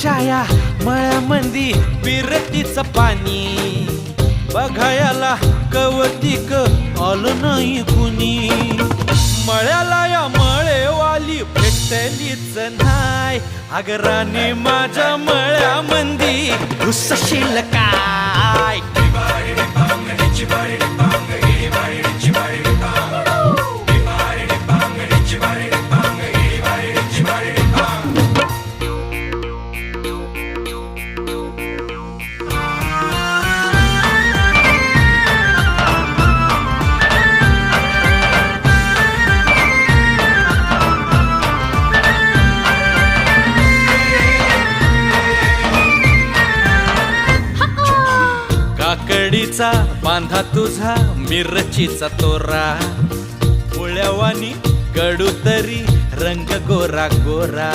आमच्या या मळ्यामंदी विरतीचं पाणी बघायला कवतिक आलं नाही कुणी. मळ्याला या मळेवाली भेटलीच नाय. अगं राणी माझ्या मळ्यामंदी घुसशील काय. काकडीचा बांधा तुझा मिरचीचा तोरा. मुळ्यावानी कडू तरी रंग गोरा गोरा.